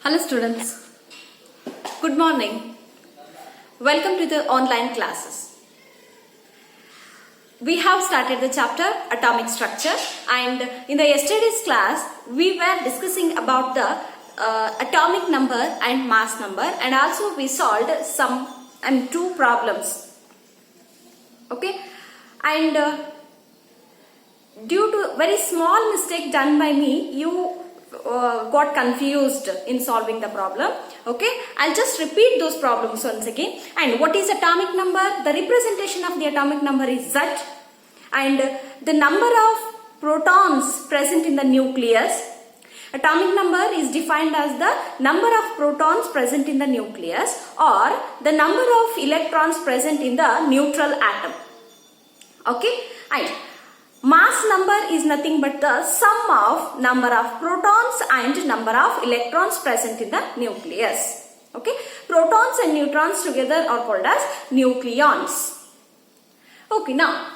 Hello students, good morning. Welcome to the online classes. We have started the chapter Atomic Structure, and in the yesterday's class we were discussing about the atomic number and mass number, and also we solved two problems. Okay, and due to very small mistake done by me, you got confused in solving the problem. Okay, I'll just repeat those problems once again. And what is atomic number? The representation of the atomic number is Z, and the number of protons present in the nucleus. Atomic number is defined as the number of protons present in the nucleus or the number of electrons present in the neutral atom. Okay, and mass number is nothing but the sum of number of protons and number of electrons present in the nucleus. Okay, protons and neutrons together are called as nucleons. Okay, now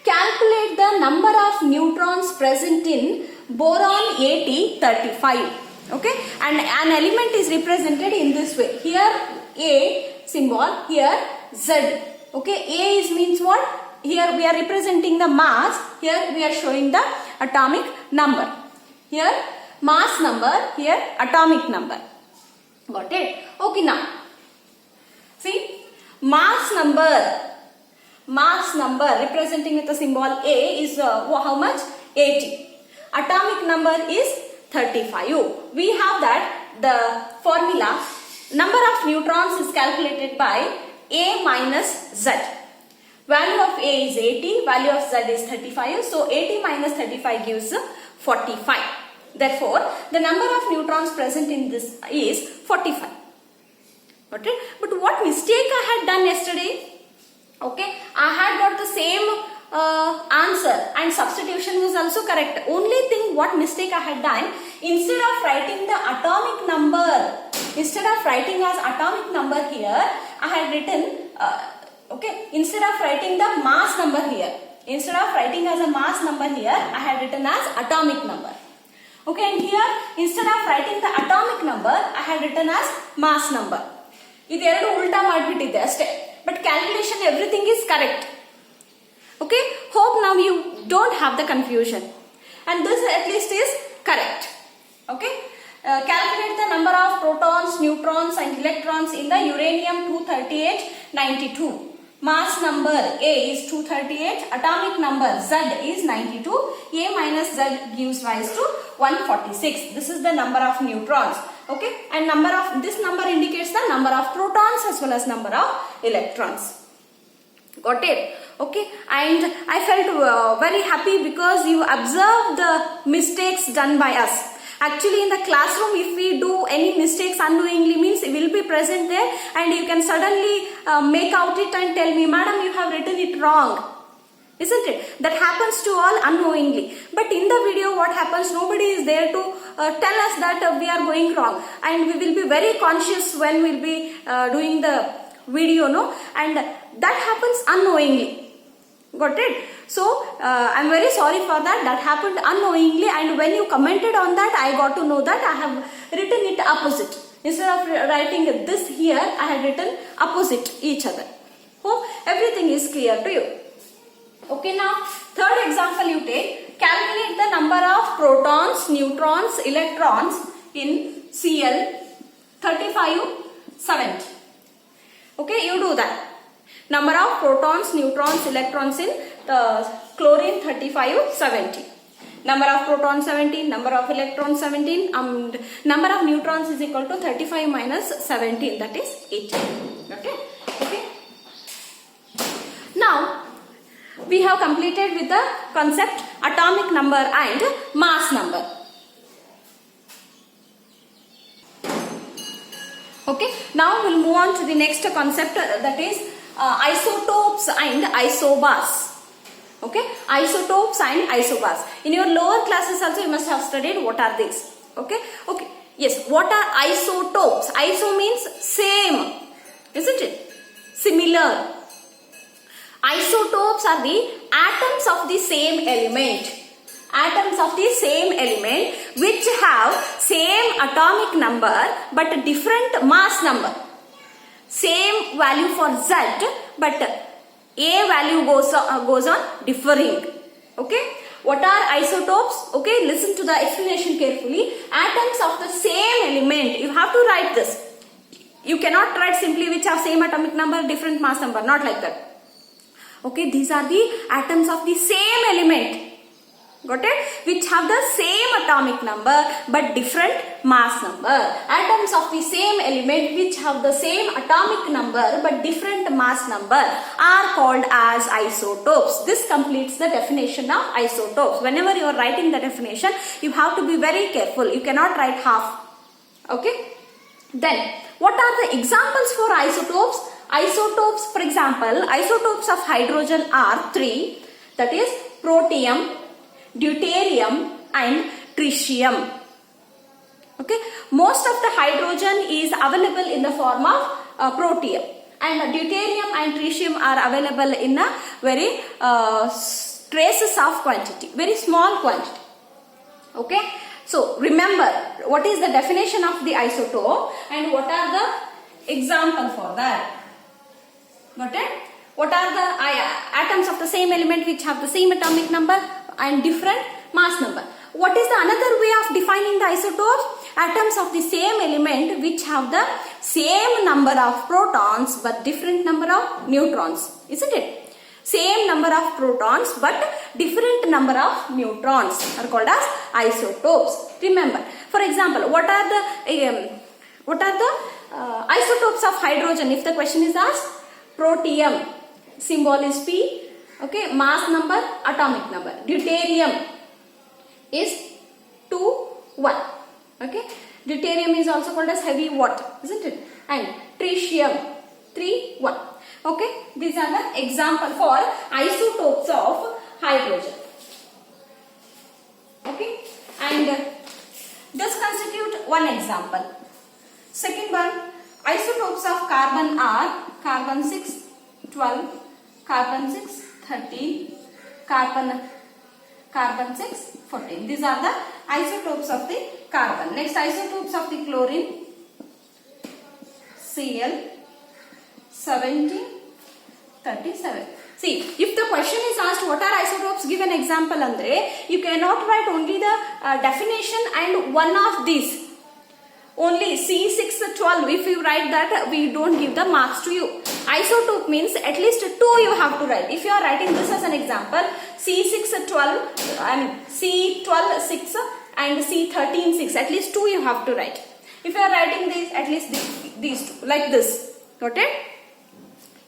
calculate the number of neutrons present in boron At35. Okay, and an element is represented in this way. Here A symbol, here Z. Okay, A means what? Here we are representing the mass, here we are showing the atomic number. Here mass number, here atomic number. Got it? Okay, now see, mass number representing with the symbol A is how much? 80. Atomic number is 35. We have that the formula number of neutrons is calculated by A minus Z. Value of A is 80, value of Z is 35. So 80 minus 35 gives 45. Therefore, the number of neutrons present in this is 45. Okay? But what mistake I had done yesterday? Okay, I had got the same answer and substitution was also correct. Only thing what mistake I had done, instead of writing the atomic number, instead of writing as atomic number here, I had written okay, instead of writing the mass number here, instead of writing as a mass number here, I had written as atomic number. Okay, and here instead of writing the atomic number, I had written as mass number. Idu eradu ulta madibitide aste, but calculation everything is correct. Okay, hope now you don't have the confusion, and this at least is correct. Okay, calculate the number of protons, neutrons and electrons in the uranium-238 92. Mass number A is 238, atomic number Z is 92, A minus Z gives rise to 146. This is the number of neutrons. Okay, and this number indicates the number of protons as well as number of electrons. Got it? Okay, and I felt very happy because you observed the mistakes done by us. Actually, in the classroom, if we do any mistakes unknowingly, means it will be present there, and you can suddenly make out it and tell me, Madam, you have written it wrong. Isn't it? That happens to all unknowingly. But in the video, what happens? Nobody is there to tell us that we are going wrong, and we will be very conscious when we will be doing the video, no? And that happens unknowingly. Got it? So, I am very sorry for that. That happened unknowingly, and when you commented on that, I got to know that I have written it opposite. Instead of writing this here, I had written opposite each other. Hope everything is clear to you. Okay, now third example you take. Calculate the number of protons, neutrons, electrons in Cl 3570. Okay, you do that. Number of protons, neutrons, electrons in the chlorine 3570. Number of protons 17, number of electrons 17, number of neutrons is equal to 35 minus 17, that is 18. Okay? Okay. Now, we have completed with the concept atomic number and mass number. Okay, now we'll move on to the next concept, that is isotopes and isobars. Okay, isotopes and isobars. In your lower classes also you must have studied what are these. Okay, okay, yes, what are isotopes? Iso means same, isn't it? Similar. Isotopes are the atoms of the same element. atoms of the same element which have same atomic number but different mass number. Same value for Z, but A value goes on differing. Okay. What are isotopes? Okay, listen to the explanation carefully. Atoms of the same element. You have to write this. You cannot write simply which have same atomic number, different mass number. Not like that. Okay, these are the atoms of the same element. Got it? Which have the same atomic number but different mass number. Atoms of the same element which have the same atomic number but different mass number are called as isotopes. This completes the definition of isotopes. Whenever you are writing the definition, you have to be very careful. You cannot write half. Okay? Then, what are the examples for isotopes? Isotopes, for example, isotopes of hydrogen are 3. That is protium, deuterium and tritium. Okay, most of the hydrogen is available in the form of protium, and deuterium and tritium are available in a very traces of quantity, very small quantity. Okay, so remember what is the definition of the isotope and what are the example for that. Got it? What are the atoms of the same element which have the same atomic number and different mass number? What is the another way of defining the isotopes? Atoms of the same element which have the same number of protons but different number of neutrons. Isn't it? Same number of protons but different number of neutrons are called as isotopes. Remember, for example, what are the isotopes of hydrogen? If the question is asked, protium, symbol is P. Okay, mass number, atomic number. Deuterium is 2, 1. Okay, deuterium is also called as heavy water, isn't it? And tritium 3, 1. Okay, these are the example for isotopes of hydrogen. Okay, and this constitute one example. Second one, isotopes of carbon are carbon 6, 12, carbon 6, 13, carbon 6, 14. These are the isotopes of the carbon. Next, isotopes of the chlorine, Cl, 17, 37. See, if the question is asked what are isotopes, give an example andre, you cannot write only the definition and one of these. Only C612, if you write that, we don't give the marks to you. Isotope means at least 2 you have to write. If you are writing this as an example, C612 and C12 6 and C13 6, at least 2 you have to write. If you are writing these, at least these two, like this. Got it?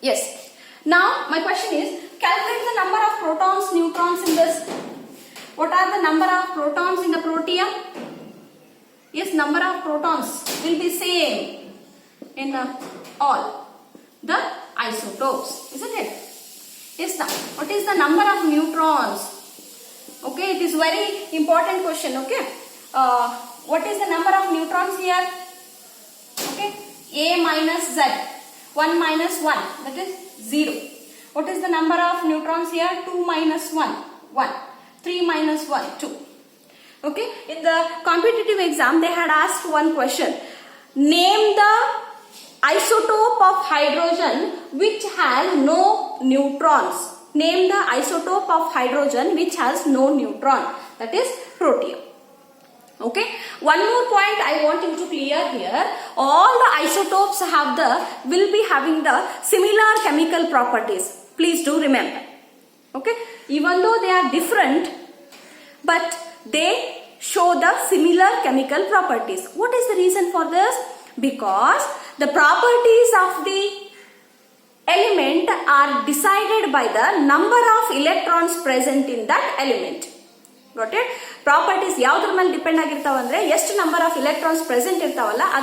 Yes. Now, my question is, calculate the number of protons, neutrons in this. What are the number of protons in the protium? Yes, number of protons will be same in all the isotopes, isn't it? Yes, now, what is the number of neutrons? Okay, it is very important question, okay. What is the number of neutrons here? Okay, A minus Z, 1 minus 1, that is 0. What is the number of neutrons here? 2 minus 1, 1. 3 minus 1, 2. Okay, in the competitive exam, they had asked one question. Name the isotope of hydrogen which has no neutrons. Name the isotope of hydrogen which has no neutron. That is protium. Okay, one more point I want you to clear here. All the isotopes will be having the similar chemical properties. Please do remember. Okay, even though they are different, but they show the similar chemical properties. What is the reason for this? Because the properties of the element are decided by the number of electrons present in that element. Got it? Properties ಯಾವುದರ ಮೇಲೆ depend ಆಗಿರ್ತಾವ ಅಂದ್ರೆ ಎಷ್ಟು number of electrons present ಇರ್ತಾವಲ್ಲ